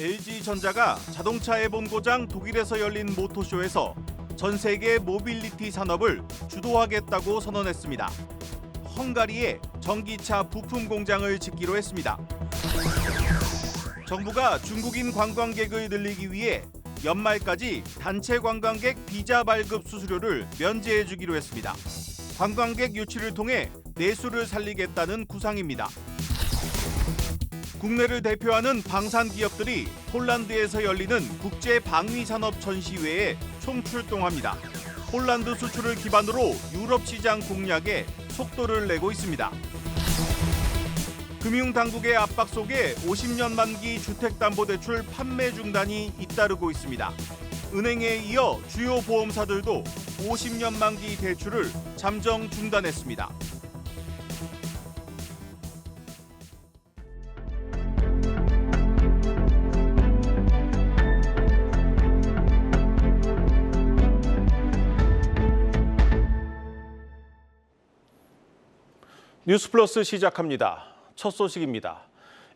LG전자가 자동차의 본고장 독일에서 열린 모토쇼에서 전 세계 모빌리티 산업을 주도하겠다고 선언했습니다. 헝가리에 전기차 부품 공장을 짓기로 했습니다. 정부가 중국인 관광객을 늘리기 위해 연말까지 단체 관광객 비자 발급 수수료를 면제해 주기로 했습니다. 관광객 유치를 통해 내수를 살리겠다는 구상입니다. 국내를 대표하는 방산 기업들이 폴란드에서 열리는 국제 방위 산업 전시회에 총출동합니다. 폴란드 수출을 기반으로 유럽 시장 공략에 속도를 내고 있습니다. 금융당국의 압박 속에 50년 만기 주택담보대출 판매 중단이 잇따르고 있습니다. 은행에 이어 주요 보험사들도 50년 만기 대출을 잠정 중단했습니다. 뉴스플러스 시작합니다. 첫 소식입니다.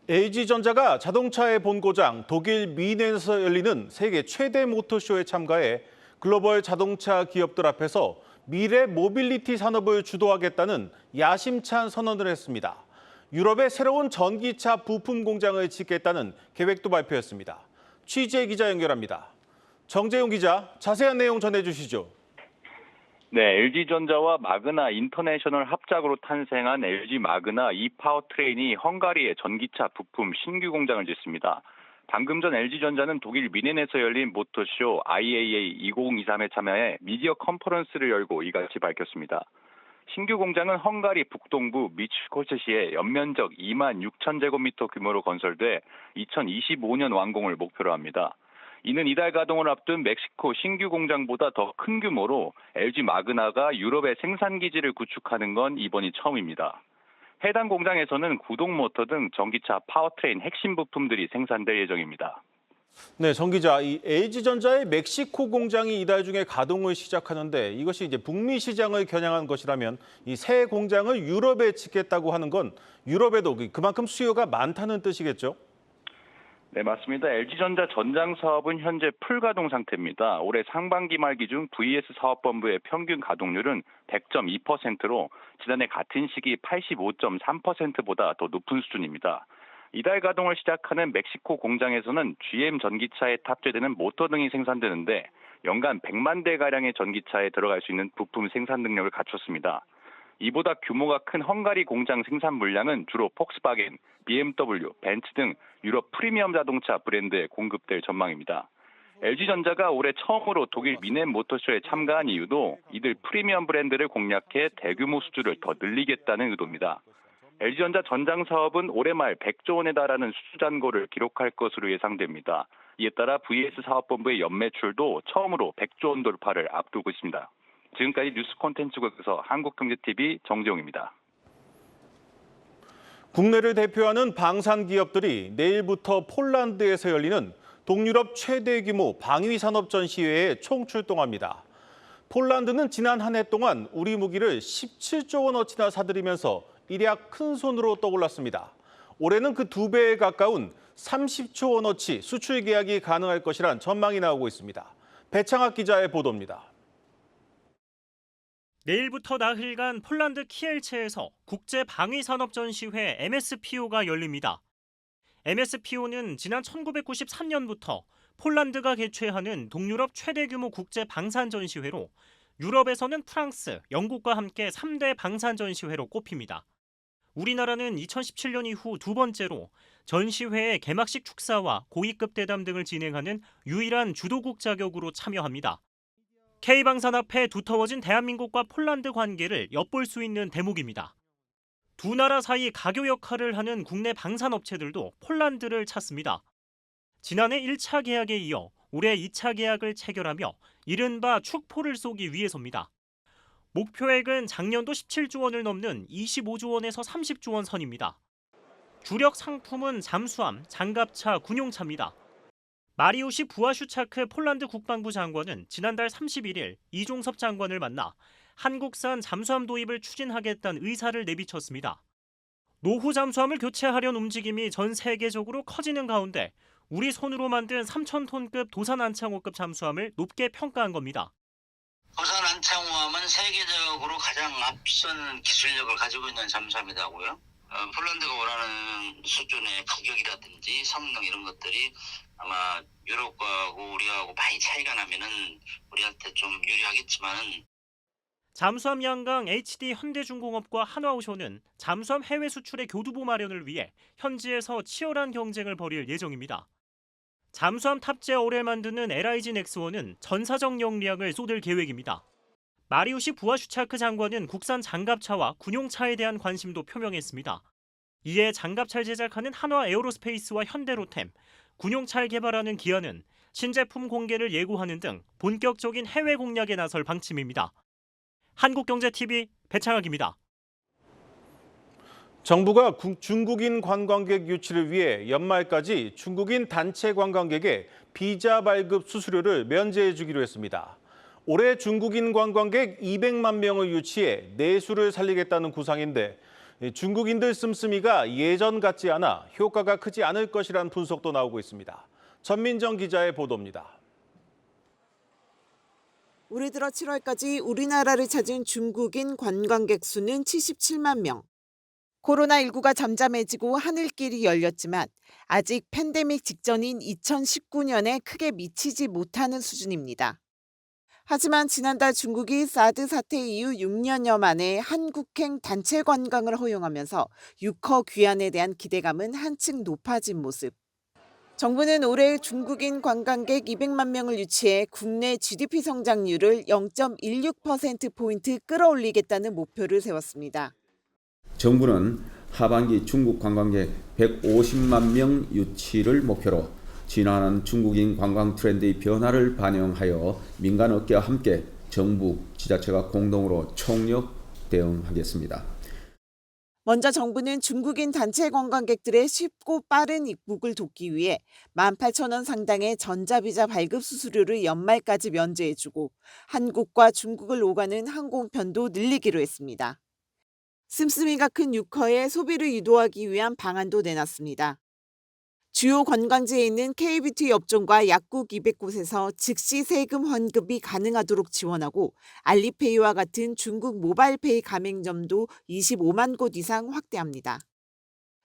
LG전자가 자동차의 본고장 독일 미넨에서 열리는 세계 최대 모터쇼에 참가해 글로벌 자동차 기업들 앞에서 미래 모빌리티 산업을 주도하겠다는 야심찬 선언을 했습니다. 유럽에 새로운 전기차 부품 공장을 짓겠다는 계획도 발표했습니다. 취재 기자 연결합니다. 정재용 기자, 자세한 내용 전해주시죠. 네, LG전자와 마그나 인터내셔널 합작으로 탄생한 LG 마그나 이파워트레인이 헝가리에 전기차 부품 신규 공장을 짓습니다. 방금 전 LG전자는 독일 미넨에서 열린 모터쇼 IAA 2023에 참여해 미디어 컨퍼런스를 열고 이같이 밝혔습니다. 신규 공장은 헝가리 북동부 미츠코시에 연면적 2만 6천 제곱미터 규모로 건설돼 2025년 완공을 목표로 합니다. 이는 이달 가동을 앞둔 멕시코 신규 공장보다 더 큰 규모로 LG 마그나가 유럽의 생산 기지를 구축하는 건 이번이 처음입니다. 해당 공장에서는 구동 모터 등 전기차 파워트레인 핵심 부품들이 생산될 예정입니다. 네, 정 기자, 이 LG전자의 멕시코 공장이 이달 중에 가동을 시작하는데 이것이 이제 북미 시장을 겨냥한 것이라면 이 새 공장을 유럽에 짓겠다고 하는 건 유럽에도 그만큼 수요가 많다는 뜻이겠죠? 네, 맞습니다. LG전자 전장 사업은 현재 풀가동 상태입니다. 올해 상반기 말 기준 VS 사업본부의 평균 가동률은 100.2%로 지난해 같은 시기 85.3%보다 더 높은 수준입니다. 이달 가동을 시작하는 멕시코 공장에서는 GM 전기차에 탑재되는 모터 등이 생산되는데 연간 100만 대가량의 전기차에 들어갈 수 있는 부품 생산 능력을 갖췄습니다. 이보다 규모가 큰 헝가리 공장 생산 물량은 주로 폭스바겐, BMW, 벤츠 등 유럽 프리미엄 자동차 브랜드에 공급될 전망입니다. LG전자가 올해 처음으로 독일 미넨 모터쇼에 참가한 이유도 이들 프리미엄 브랜드를 공략해 대규모 수주를 더 늘리겠다는 의도입니다. LG전자 전장 사업은 올해 말 100조 원에 달하는 수주 잔고를 기록할 것으로 예상됩니다. 이에 따라 VS 사업본부의 연매출도 처음으로 100조 원 돌파를 앞두고 있습니다. 지금까지 뉴스 콘텐츠국에서 한국경제TV 정재용입니다. 국내를 대표하는 방산 기업들이 내일부터 폴란드에서 열리는 동유럽 최대 규모 방위 산업 전시회에 총출동합니다. 폴란드는 지난 한 해 동안 우리 무기를 17조 원어치나 사들이면서 일약 큰 손으로 떠올랐습니다. 올해는 그 2배에 가까운 30조 원어치 수출 계약이 가능할 것이란 전망이 나오고 있습니다. 배창학 기자의 보도입니다. 내일부터 나흘간 폴란드 키엘체에서 국제방위산업전시회 MSPO가 열립니다. MSPO는 지난 1993년부터 폴란드가 개최하는 동유럽 최대 규모 국제방산전시회로 유럽에서는 프랑스, 영국과 함께 3대 방산전시회로 꼽힙니다. 우리나라는 2017년 이후 두 번째로 전시회의 개막식 축사와 고위급 대담 등을 진행하는 유일한 주도국 자격으로 참여합니다. K방산 앞에 두터워진 대한민국과 폴란드 관계를 엿볼 수 있는 대목입니다. 두 나라 사이 가교 역할을 하는 국내 방산업체들도 폴란드를 찾습니다. 지난해 1차 계약에 이어 올해 2차 계약을 체결하며 이른바 축포를 쏘기 위해서입니다. 목표액은 작년도 17조 원을 넘는 25조 원에서 30조 원 선입니다. 주력 상품은 잠수함, 장갑차, 군용차입니다. 마리우시 부아슈차크 폴란드 국방부 장관은 지난달 31일 이종섭 장관을 만나 한국산 잠수함 도입을 추진하겠다는 의사를 내비쳤습니다. 노후 잠수함을 교체하려는 움직임이 전 세계적으로 커지는 가운데 우리 손으로 만든 3,000톤급 도산 안창호급 잠수함을 높게 평가한 겁니다. 도산 안창호함은 세계적으로 가장 앞선 기술력을 가지고 있는 잠수함이라고요. 폴란드가 원하는 수준의 가격이라든지 성능 이런 것들이 아마 유럽하고 우리하고 많이 차이가 나면은 우리한테 좀 유리하겠지만은. 잠수함 양강 HD 현대중공업과 한화오션은 잠수함 해외 수출의 교두보 마련을 위해 현지에서 치열한 경쟁을 벌일 예정입니다. 잠수함 탑재어를 만드는 LIG 넥스원은 전사적 역량을 쏟을 계획입니다. 마리우시 부아슈차크 장관은 국산 장갑차와 군용차에 대한 관심도 표명했습니다. 이에 장갑차를 제작하는 한화 에어로스페이스와 현대로템, 군용차를 개발하는 기아는 신제품 공개를 예고하는 등 본격적인 해외 공략에 나설 방침입니다. 한국경제TV 배창학입니다. 정부가 중국인 관광객 유치를 위해 연말까지 중국인 단체 관광객의 비자 발급 수수료를 면제해 주기로 했습니다. 올해 중국인 관광객 200만 명을 유치해 내수를 살리겠다는 구상인데 중국인들 씀씀이가 예전 같지 않아 효과가 크지 않을 것이라는 분석도 나오고 있습니다. 전민정 기자의 보도입니다. 올해 들어 7월까지 우리나라를 찾은 중국인 관광객 수는 77만 명. 코로나19가 잠잠해지고 하늘길이 열렸지만 아직 팬데믹 직전인 2019년에 크게 미치지 못하는 수준입니다. 하지만 지난달 중국이 사드 사태 이후 6년여 만에 한국행 단체 관광을 허용하면서 유커 귀환에 대한 기대감은 한층 높아진 모습. 정부는 올해 중국인 관광객 200만 명을 유치해 국내 GDP 성장률을 0.16%포인트 끌어올리겠다는 목표를 세웠습니다. 정부는 하반기 중국 관광객 150만 명 유치를 목표로 진화하는 중국인 관광 트렌드의 변화를 반영하여 민간업계와 함께 정부, 지자체가 공동으로 총력 대응하겠습니다. 먼저 정부는 중국인 단체 관광객들의 쉽고 빠른 입국을 돕기 위해 18,000원 상당의 전자비자 발급 수수료를 연말까지 면제해주고 한국과 중국을 오가는 항공편도 늘리기로 했습니다. 씀씀이가 큰 유커의 소비를 유도하기 위한 방안도 내놨습니다. 주요 관광지에 있는 K뷰티 업종과 약국 200곳에서 즉시 세금 환급이 가능하도록 지원하고 알리페이와 같은 중국 모바일페이 가맹점도 25만 곳 이상 확대합니다.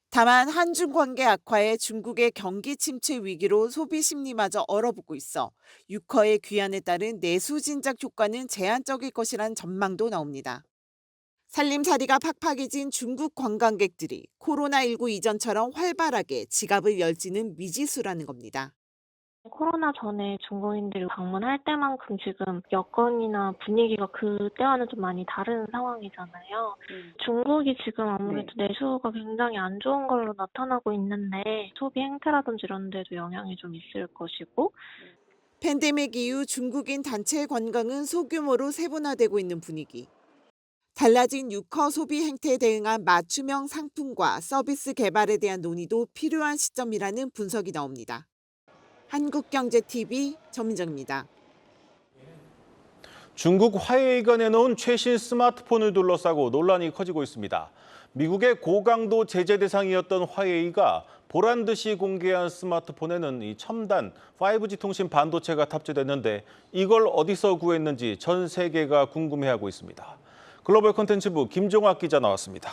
다만 한중 관계 악화에 중국의 경기 침체 위기로 소비 심리마저 얼어붙고 있어 유커의 귀환에 따른 내수 진작 효과는 제한적일 것이란 전망도 나옵니다. 살림살이가 팍팍해진 중국 관광객들이 코로나19 이전처럼 활발하게 지갑을 열지는 미지수라는 겁니다. 코로나 전에 중국인들이 방문할 때만큼 지금 여건이나 분위기가 그때와는 좀 많이 다른 상황이잖아요. 중국이 지금 아무래도 내수가 굉장히 안 좋은 걸로 나타나고 있는데 소비 행태라든지 이런 데도 영향이 좀 있을 것이고. 팬데믹 이후 중국인 단체 관광은 소규모로 세분화되고 있는 분위기. 달라진 유커 소비 행태에 대응한 맞춤형 상품과 서비스 개발에 대한 논의도 필요한 시점이라는 분석이 나옵니다. 한국경제TV 전민정입니다. 중국 화웨이가 내놓은 최신 스마트폰을 둘러싸고 논란이 커지고 있습니다. 미국의 고강도 제재 대상이었던 화웨이가 보란 듯이 공개한 스마트폰에는 이 첨단 5G 통신 반도체가 탑재됐는데 이걸 어디서 구했는지 전 세계가 궁금해하고 있습니다. 글로벌 콘텐츠부 김종학 기자 나왔습니다.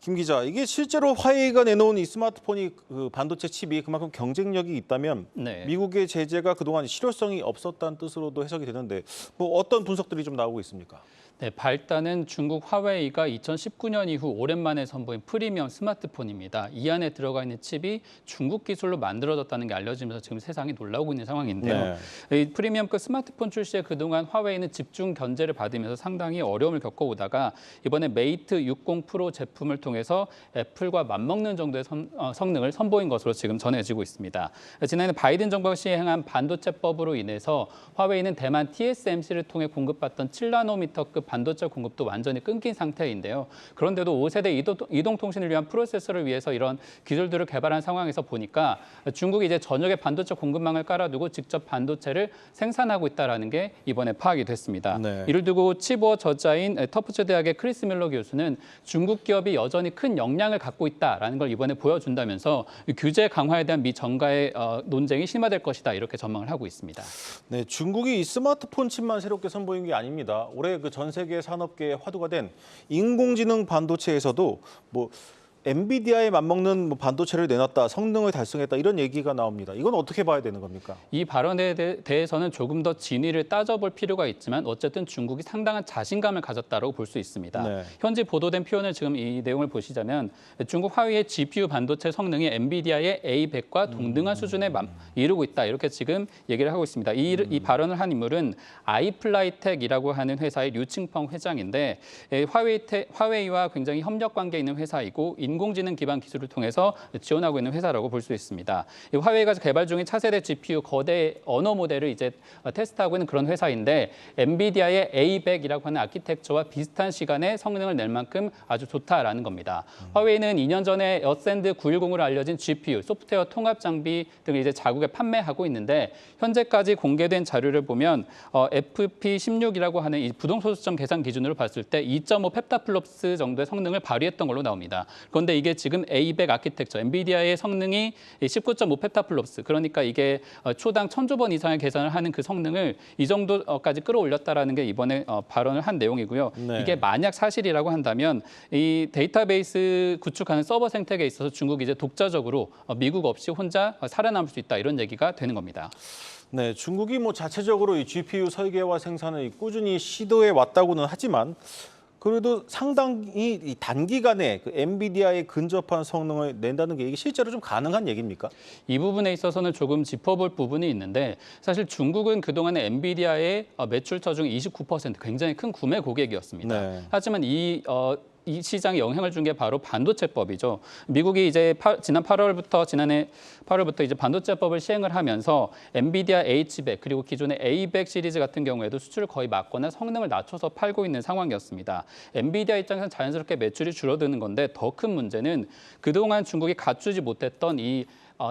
김 기자, 이게 실제로 화웨이가 내놓은 이 스마트폰이 반도체 칩이 그만큼 경쟁력이 있다면 미국의 제재가 그동안 실효성이 없었다는 뜻으로도 해석이 되는데 뭐 어떤 분석들이 좀 나오고 있습니까? 네, 발단은 중국 화웨이가 2019년 이후 오랜만에 선보인 프리미엄 스마트폰입니다. 이 안에 들어가 있는 칩이 중국 기술로 만들어졌다는 게 알려지면서 지금 세상이 놀라고 있는 상황인데요. 이 프리미엄급 스마트폰 출시에 그동안 화웨이는 집중 견제를 받으면서 상당히 어려움을 겪어오다가 이번에 메이트 60 프로 제품을 통해서 애플과 맞먹는 정도의 성능을 선보인 것으로 지금 전해지고 있습니다. 지난해 바이든 정부가 시행한 반도체법으로 인해서 화웨이는 대만 TSMC를 통해 공급받던 7나노미터급 쪽 반도체 공급도 완전히 끊긴 상태인데요. 그런데도 5세대 이동통신을 위한 프로세서를 위해서 이런 기술들을 개발한 상황에서 보니까 중국이 이제 전역에 반도체 공급망을 깔아두고 직접 반도체를 생산하고 있다는 게 이번에 파악이 됐습니다. 네. 이를 두고 치부어 저자인 터프츠 대학의 크리스 밀러 교수는 중국 기업이 여전히 큰 역량을 갖고 있다라는 걸 이번에 보여준다면서 규제 강화에 대한 미 정가의 논쟁이 심화될 것이다 이렇게 전망을 하고 있습니다. 네, 중국이 이 스마트폰 칩만 새롭게 선보인 게 아닙니다. 올해 그 전 세계 산업계의 화두가 된 인공지능 반도체에서도 뭐 엔비디아에 맞먹는 반도체를 내놨다, 성능을 달성했다 이런 얘기가 나옵니다. 이건 어떻게 봐야 되는 겁니까? 이 발언에 대해서는 조금 더 진위를 따져볼 필요가 있지만 어쨌든 중국이 상당한 자신감을 가졌다고 볼 수 있습니다. 네. 현재 보도된 표현을 지금 이 내용을 보시자면 중국 화웨이의 GPU 반도체 성능이 엔비디아의 A100과 동등한 수준에 이르고 있다 이렇게 지금 얘기를 하고 있습니다. 이 발언을 한 인물은 아이플라이텍이라고 하는 회사의 류칭펑 회장인데 화웨이와 굉장히 협력 관계에 있는 회사이고 인공지능 기반 기술을 통해서 지원하고 있는 회사라고 볼 수 있습니다. 화웨이가 개발 중인 차세대 GPU 거대 언어 모델을 이제 테스트하고 있는 그런 회사인데 엔비디아의 A100이라고 하는 아키텍처와 비슷한 시간에 성능을 낼 만큼 아주 좋다라는 겁니다. 화웨이는 2년 전에 어센드 910으로 알려진 GPU, 소프트웨어 통합 장비 등을 이제 자국에 판매하고 있는데 현재까지 공개된 자료를 보면 FP16이라고 하는 이 부동소수점 계산 기준으로 봤을 때 2.5 펩타플롭스 정도의 성능을 발휘했던 걸로 나옵니다. 그런데 이게 지금 A100 아키텍처, 엔비디아의 성능이 19.5 펩타플롭스, 그러니까 이게 초당 1000조 번 이상의 계산을 하는 그 성능을 이 정도까지 끌어올렸다라는 게 이번에 발언을 한 내용이고요. 네. 이게 만약 사실이라고 한다면 이 데이터베이스 구축하는 서버 생태계에 있어서 중국이 이제 독자적으로 미국 없이 혼자 살아남을 수 있다 이런 얘기가 되는 겁니다. 네, 중국이 뭐 자체적으로 이 GPU 설계와 생산을 꾸준히 시도해 왔다고는 하지만 그래도 상당히 이 단기간에 그 엔비디아에 근접한 성능을 낸다는 게 이게 실제로 좀 가능한 얘기입니까? 이 부분에 있어서는 조금 짚어볼 부분이 있는데 사실 중국은 그동안에 엔비디아의 매출처 중 29% 굉장히 큰 구매 고객이었습니다. 네. 하지만 이 시장에 영향을 준 게 바로 반도체법이죠. 미국이 이제 지난해 8월부터 이제 반도체법을 시행을 하면서 엔비디아 H100 그리고 기존의 A100 시리즈 같은 경우에도 수출을 거의 막거나 성능을 낮춰서 팔고 있는 상황이었습니다. 엔비디아 입장에서는 자연스럽게 매출이 줄어드는 건데 더 큰 문제는 그동안 중국이 갖추지 못했던 이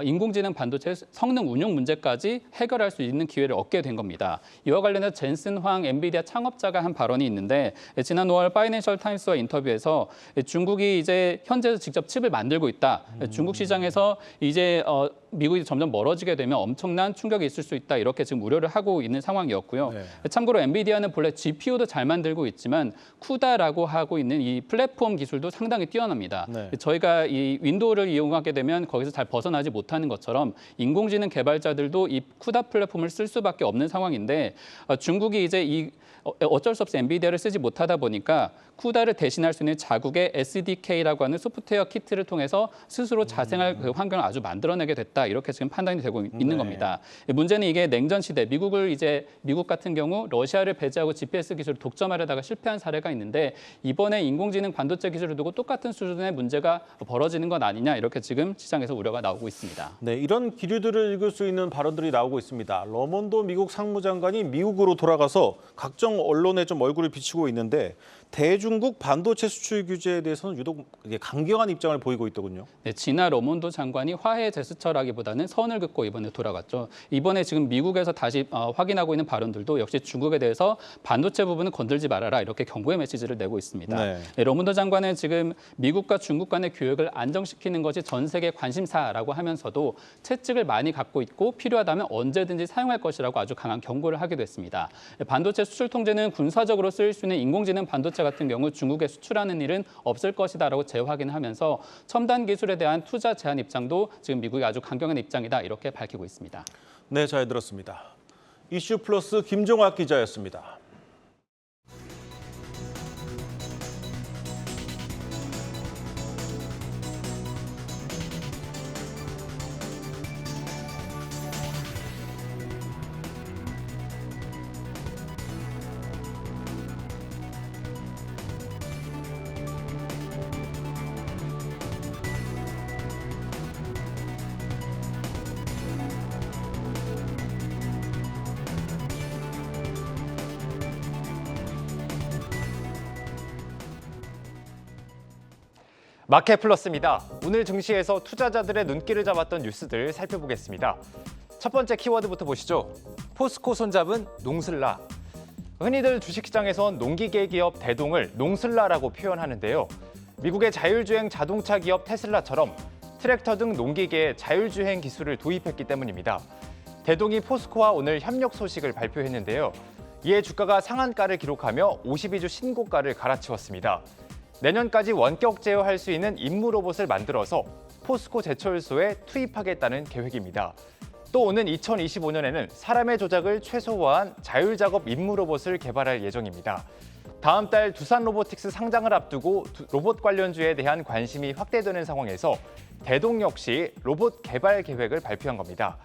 인공지능 반도체 성능 운용 문제까지 해결할 수 있는 기회를 얻게 된 겁니다. 이와 관련해서 젠슨 황 엔비디아 창업자가 한 발언이 있는데 지난 5월 파이낸셜 타임스와 인터뷰에서 중국이 이제 현재 직접 칩을 만들고 있다. 중국 시장에서 이제 미국이 점점 멀어지게 되면 엄청난 충격이 있을 수 있다. 이렇게 지금 우려를 하고 있는 상황이었고요. 네. 참고로 엔비디아는 본래 GPU도 잘 만들고 있지만 쿠다라고 하고 있는 이 플랫폼 기술도 상당히 뛰어납니다. 네. 저희가 이 윈도우를 이용하게 되면 거기서 잘 벗어나지 못하는 것처럼 인공지능 개발자들도 이 쿠다 플랫폼을 쓸 수밖에 없는 상황인데 중국이 이제 어쩔 수 없이 엔비디아를 쓰지 못하다 보니까 쿠다를 대신할 수 있는 자국의 SDK라고 하는 소프트웨어 키트를 통해서 스스로 자생할 그 환경을 아주 만들어내게 됐다. 이렇게 지금 판단이 되고 있는 네. 겁니다. 문제는 이게 냉전 시대, 미국 같은 경우 러시아를 배제하고 GPS 기술을 독점하려다가 실패한 사례가 있는데 이번에 인공지능 반도체 기술을 두고 똑같은 수준의 문제가 벌어지는 건 아니냐 이렇게 지금 시장에서 우려가 나오고 있습니다. 네, 이런 기류들을 읽을 수 있는 발언들이 나오고 있습니다. 러먼도 미국 상무장관이 미국으로 돌아가서 각종 언론에 좀 얼굴을 비치고 있는데 대중국 반도체 수출 규제에 대해서는 유독 강경한 입장을 보이고 있더군요. 네, 지나 러몬도 장관이 화해 제스처라기보다는 선을 긋고 이번에 돌아갔죠. 이번에 지금 미국에서 다시 확인하고 있는 발언들도 역시 중국에 대해서 반도체 부분은 건들지 말아라 이렇게 경고의 메시지를 내고 있습니다. 네. 네, 러몬도 장관은 지금 미국과 중국 간의 교역을 안정시키는 것이 전 세계 관심사라고 하면서도 채찍을 많이 갖고 있고 필요하다면 언제든지 사용할 것이라고 아주 강한 경고를 하기도 했습니다. 반도체 수출 통제는 군사적으로 쓰일 수 있는 인공지능 반도체 같은 경우 중국에 수출하는 일은 없을 것이다라고 재확인하면서 첨단 기술에 대한 투자 제한 입장도 지금 미국이 아주 강경한 입장이다 이렇게 밝히고 있습니다. 네, 잘 들었습니다. 이슈 플러스 김종학 기자였습니다. 마켓플러스입니다. 오늘 증시에서 투자자들의 눈길을 잡았던 뉴스들 살펴보겠습니다. 첫 번째 키워드부터 보시죠. 포스코 손잡은 농슬라. 흔히들 주식시장에선 농기계 기업 대동을 농슬라라고 표현하는데요. 미국의 자율주행 자동차 기업 테슬라처럼 트랙터 등 농기계에 자율주행 기술을 도입했기 때문입니다. 대동이 포스코와 오늘 협력 소식을 발표했는데요. 이에 주가가 상한가를 기록하며 52주 신고가를 갈아치웠습니다. 내년까지 원격 제어할 수 있는 임무 로봇을 만들어서 포스코 제철소에 투입하겠다는 계획입니다. 또 오는 2025년에는 사람의 조작을 최소화한 자율작업 임무 로봇을 개발할 예정입니다. 다음 달 두산 로보틱스 상장을 앞두고 로봇 관련주에 대한 관심이 확대되는 상황에서 대동 역시 로봇 개발 계획을 발표한 겁니다.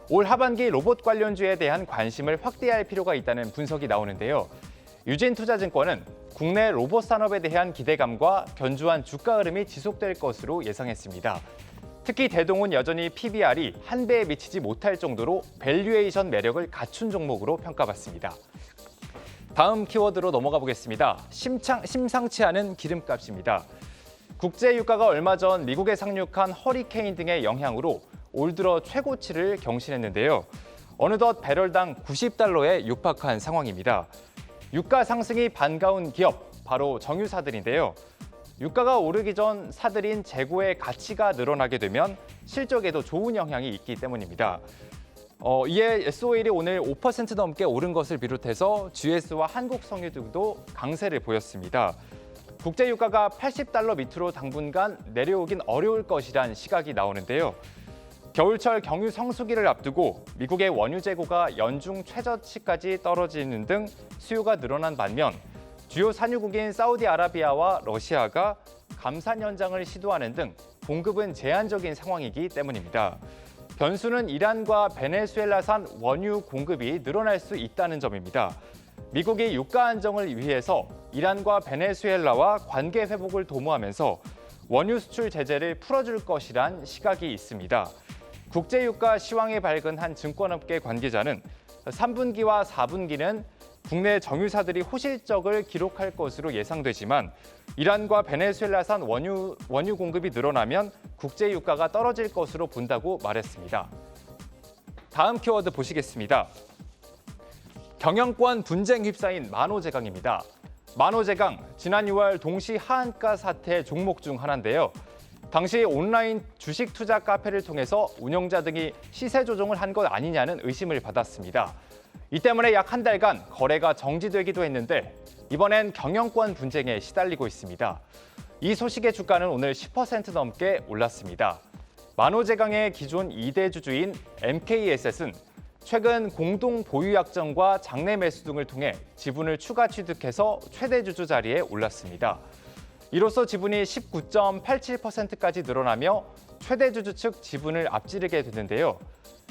올 하반기 로봇 관련주에 대한 관심을 확대할 필요가 있다는 분석이 나오는데요. 유진투자증권은 국내 로봇 산업에 대한 기대감과 견조한 주가 흐름이 지속될 것으로 예상했습니다. 특히 대동은 여전히 PBR이 한 배에 미치지 못할 정도로 밸류에이션 매력을 갖춘 종목으로 평가받습니다. 다음 키워드로 넘어가 보겠습니다. 심상치 않은 기름값입니다. 국제 유가가 얼마 전 미국에 상륙한 허리케인 등의 영향으로 올 들어 최고치를 경신했는데요. 어느덧 배럴당 90달러에 육박한 상황입니다. 유가 상승이 반가운 기업, 바로 정유사들인데요. 유가가 오르기 전 사들인 재고의 가치가 늘어나게 되면 실적에도 좋은 영향이 있기 때문입니다. 이에 SOL이 오늘 5% 넘게 오른 것을 비롯해서 GS와 한국석유 등도 강세를 보였습니다. 국제 유가가 80달러 밑으로 당분간 내려오긴 어려울 것이란 시각이 나오는데요. 겨울철 경유 성수기를 앞두고 미국의 원유 재고가 연중 최저치까지 떨어지는 등 수요가 늘어난 반면 주요 산유국인 사우디아라비아와 러시아가 감산 연장을 시도하는 등 공급은 제한적인 상황이기 때문입니다. 변수는 이란과 베네수엘라산 원유 공급이 늘어날 수 있다는 점입니다. 미국이 유가 안정을 위해서 이란과 베네수엘라와 관계 회복을 도모하면서 원유 수출 제재를 풀어줄 것이란 시각이 있습니다. 국제유가 시황이 밝은 한 증권업계 관계자는 3분기와 4분기는 국내 정유사들이 호실적을 기록할 것으로 예상되지만 이란과 베네수엘라산 원유 공급이 늘어나면 국제유가가 떨어질 것으로 본다고 말했습니다. 다음 키워드 보시겠습니다. 경영권 분쟁 휩싸인 만호제강입니다. 만호제강, 지난 6월 동시 하한가 사태 종목 중 하나인데요. 당시 온라인 주식 투자 카페를 통해서 운영자 등이 시세 조정을 한 것 아니냐는 의심을 받았습니다. 이 때문에 약 한 달간 거래가 정지되기도 했는데 이번엔 경영권 분쟁에 시달리고 있습니다. 이 소식의 주가는 오늘 10% 넘게 올랐습니다. 만호제강의 기존 2대 주주인 MK에셋은 최근 공동 보유 약정과 장내 매수 등을 통해 지분을 추가 취득해서 최대 주주 자리에 올랐습니다. 이로써 지분이 19.87%까지 늘어나며 최대 주주 측 지분을 앞지르게 됐는데요.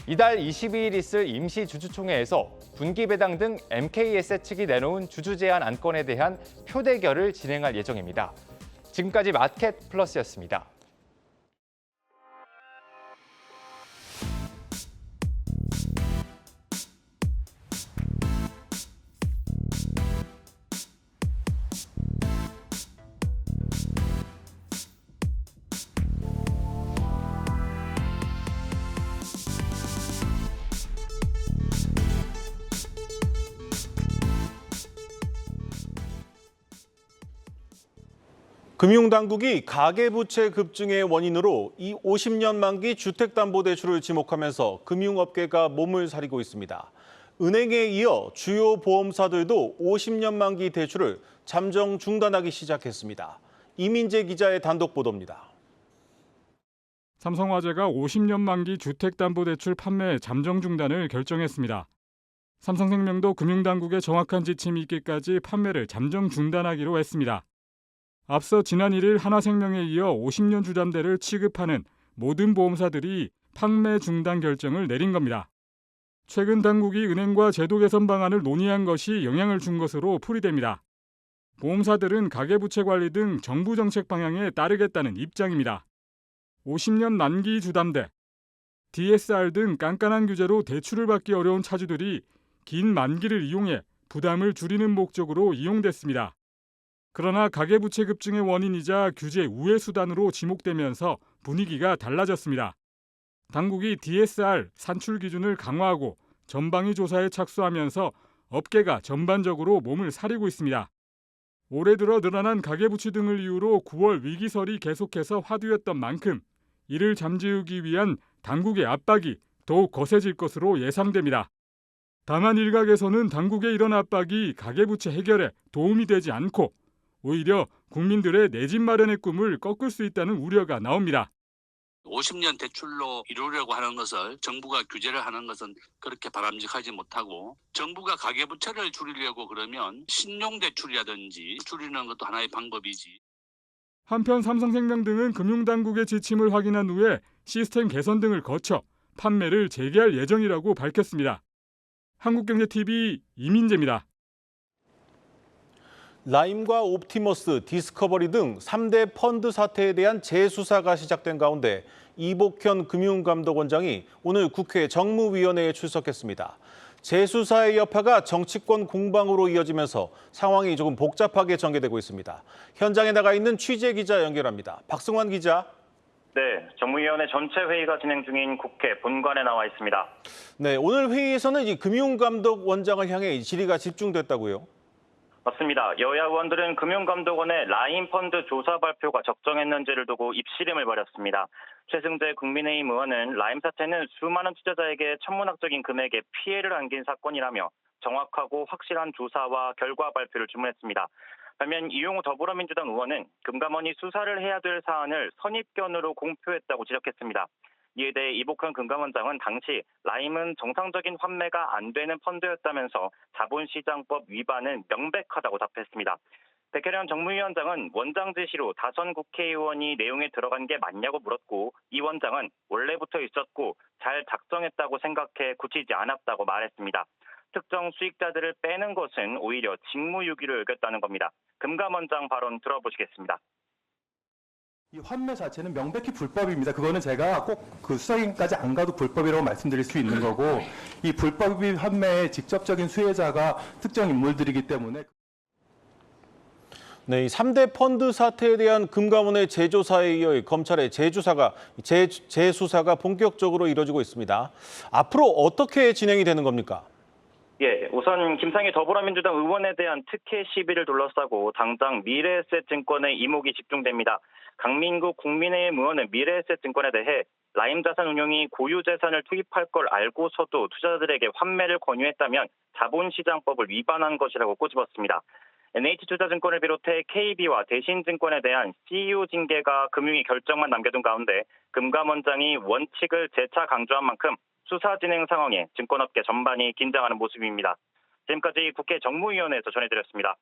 이달 22일 있을 임시 주주총회에서 분기 배당 등 MK에셋 측이 내놓은 주주 제한 안건에 대한 표대결을 진행할 예정입니다. 지금까지 마켓플러스였습니다. 금융당국이 가계부채 급증의 원인으로 이 50년 만기 주택담보대출을 지목하면서 금융업계가 몸을 사리고 있습니다. 은행에 이어 주요 보험사들도 50년 만기 대출을 잠정 중단하기 시작했습니다. 이민재 기자의 단독 보도입니다. 삼성화재가 50년 만기 주택담보대출 판매 잠정 중단을 결정했습니다. 삼성생명도 금융당국의 정확한 지침이 있기까지 판매를 잠정 중단하기로 했습니다. 앞서 지난 1일 하나생명에 이어 50년 주담대를 취급하는 모든 보험사들이 판매 중단 결정을 내린 겁니다. 최근 당국이 은행과 제도 개선 방안을 논의한 것이 영향을 준 것으로 풀이됩니다. 보험사들은 가계부채 관리 등 정부 정책 방향에 따르겠다는 입장입니다. 50년 만기 주담대, DSR 등 깐깐한 규제로 대출을 받기 어려운 차주들이 긴 만기를 이용해 부담을 줄이는 목적으로 이용됐습니다. 그러나 가계부채 급증의 원인이자 규제 우회 수단으로 지목되면서 분위기가 달라졌습니다. 당국이 DSR 산출 기준을 강화하고 전방위 조사에 착수하면서 업계가 전반적으로 몸을 사리고 있습니다. 올해 들어 늘어난 가계부채 등을 이유로 9월 위기설이 계속해서 화두였던 만큼 이를 잠재우기 위한 당국의 압박이 더욱 거세질 것으로 예상됩니다. 다만 일각에서는 당국의 이런 압박이 가계부채 해결에 도움이 되지 않고 오히려 국민들의 내 집 마련의 꿈을 꺾을 수 있다는 우려가 나옵니다. 50년 대출로 이루려고 하는 것을 정부가 규제를 하는 것은 그렇게 바람직하지 못하고, 정부가 가계부채를 줄이려고 그러면 신용대출이라든지 줄이는 것도 하나의 방법이지. 한편 삼성생명 등은 금융당국의 지침을 확인한 후에 시스템 개선 등을 거쳐 판매를 재개할 예정이라고 밝혔습니다. 한국경제TV 이민재입니다. 라임과 옵티머스, 디스커버리 등 3대 펀드 사태에 대한 재수사가 시작된 가운데 이복현 금융감독원장이 오늘 국회 정무위원회에 출석했습니다. 재수사의 여파가 정치권 공방으로 이어지면서 상황이 조금 복잡하게 전개되고 있습니다. 현장에 나가 있는 취재기자 연결합니다. 박승환 기자. 네, 정무위원회 전체 회의가 진행 중인 국회 본관에 나와 있습니다. 네, 오늘 회의에서는 이 금융감독원장을 향해 질의가 집중됐다고요? 맞습니다. 여야 의원들은 금융감독원의 라임 펀드 조사 발표가 적정했는지를 두고 입씨름을 벌였습니다. 최승재 국민의힘 의원은 라임 사태는 수많은 투자자에게 천문학적인 금액의 피해를 안긴 사건이라며 정확하고 확실한 조사와 결과 발표를 주문했습니다. 반면 이용우 더불어민주당 의원은 금감원이 수사를 해야 될 사안을 선입견으로 공표했다고 지적했습니다. 이에 대해 이복현 금감원장은 당시 라임은 정상적인 환매가 안 되는 펀드였다면서 자본시장법 위반은 명백하다고 답했습니다. 백혜련 정무위원장은 원장 지시로 다선 국회의원이 내용에 들어간 게 맞냐고 물었고, 이 원장은 원래부터 있었고 잘 작성했다고 생각해 고치지 않았다고 말했습니다. 특정 수익자들을 빼는 것은 오히려 직무유기를 여겼다는 겁니다. 금감원장 발언 들어보시겠습니다. 이 환매 자체는 명백히 불법입니다. 그거는 제가 꼭 그 수사기관까지 안 가도 불법이라고 말씀드릴 수 있는 거고, 이 불법인 환매의 직접적인 수혜자가 특정 인물들이기 때문에. 네, 이 3대 펀드 사태에 대한 금감원의 재조사에 이어 검찰의 재수사가 본격적으로 이뤄지고 있습니다. 앞으로 어떻게 진행이 되는 겁니까? 예, 우선 김상희 더불어민주당 의원에 대한 특혜 시비를 둘러싸고 당장 미래에셋증권의 이목이 집중됩니다. 강민구 국민의힘 의원은 미래에셋증권에 대해 라임 자산 운용이 고유 재산을 투입할 걸 알고서도 투자자들에게 환매를 권유했다면 자본시장법을 위반한 것이라고 꼬집었습니다. NH투자증권을 비롯해 KB와 대신증권에 대한 CEO 징계가 금융위 결정만 남겨둔 가운데 금감원장이 원칙을 재차 강조한 만큼 수사 진행 상황에 증권업계 전반이 긴장하는 모습입니다. 지금까지 국회 정무위원회에서 전해드렸습니다.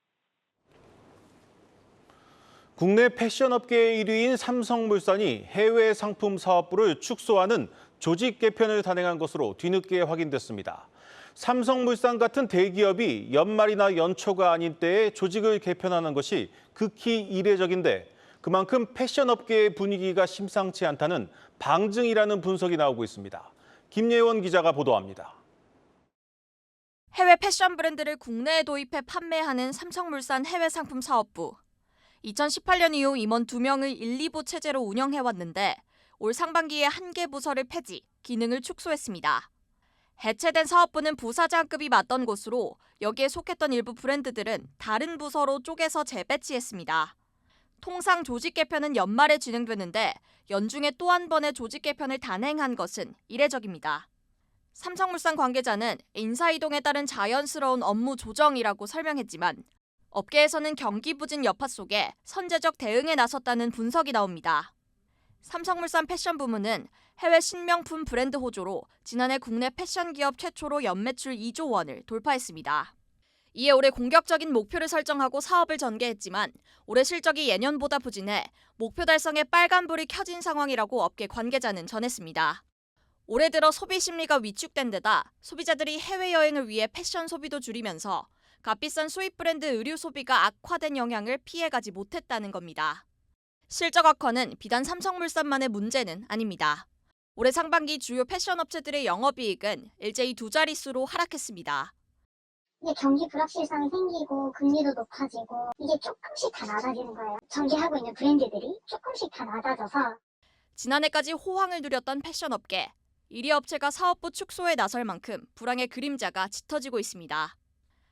국내 패션업계의 1위인 삼성물산이 해외 상품 사업부를 축소하는 조직 개편을 단행한 것으로 뒤늦게 확인됐습니다. 삼성물산 같은 대기업이 연말이나 연초가 아닌 때에 조직을 개편하는 것이 극히 이례적인데, 그만큼 패션업계의 분위기가 심상치 않다는 방증이라는 분석이 나오고 있습니다. 김예원 기자가 보도합니다. 해외 패션 브랜드를 국내에 도입해 판매하는 삼성물산 해외 상품 사업부. 2018년 이후 임원 2명을 1, 2부 체제로 운영해왔는데 올 상반기에 1개 부서를 폐지, 기능을 축소했습니다. 해체된 사업부는 부사장급이 맞던 곳으로 여기에 속했던 일부 브랜드들은 다른 부서로 쪼개서 재배치했습니다. 통상 조직 개편은 연말에 진행되는데 연중에 또 한 번의 조직 개편을 단행한 것은 이례적입니다. 삼성물산 관계자는 인사이동에 따른 자연스러운 업무 조정이라고 설명했지만 업계에서는 경기 부진 여파 속에 선제적 대응에 나섰다는 분석이 나옵니다. 삼성물산 패션 부문은 해외 신명품 브랜드 호조로 지난해 국내 패션 기업 최초로 연매출 2조 원을 돌파했습니다. 이에 올해 공격적인 목표를 설정하고 사업을 전개했지만 올해 실적이 예년보다 부진해 목표 달성에 빨간불이 켜진 상황이라고 업계 관계자는 전했습니다. 올해 들어 소비 심리가 위축된 데다 소비자들이 해외여행을 위해 패션 소비도 줄이면서 값비싼 수입 브랜드 의류 소비가 악화된 영향을 피해가지 못했다는 겁니다. 실적 악화는 비단 삼성물산만의 문제는 아닙니다. 올해 상반기 주요 패션 업체들의 영업이익은 일제히 2자릿수로 하락했습니다. 이게 경기 불확실성이 생기고 금리도 높아지고 이게 조금씩 다 낮아지는 거예요. 전개하고 있는 브랜드들이 조금씩 다 낮아져서 지난해까지 호황을 누렸던 패션업계. 1위 업체가 사업부 축소에 나설 만큼 불황의 그림자가 짙어지고 있습니다.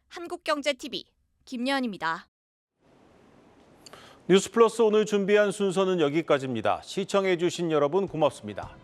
한국경제TV 김여은입니다. 뉴스플러스 오늘 준비한 순서는 여기까지입니다. 시청해 주신 여러분 고맙습니다.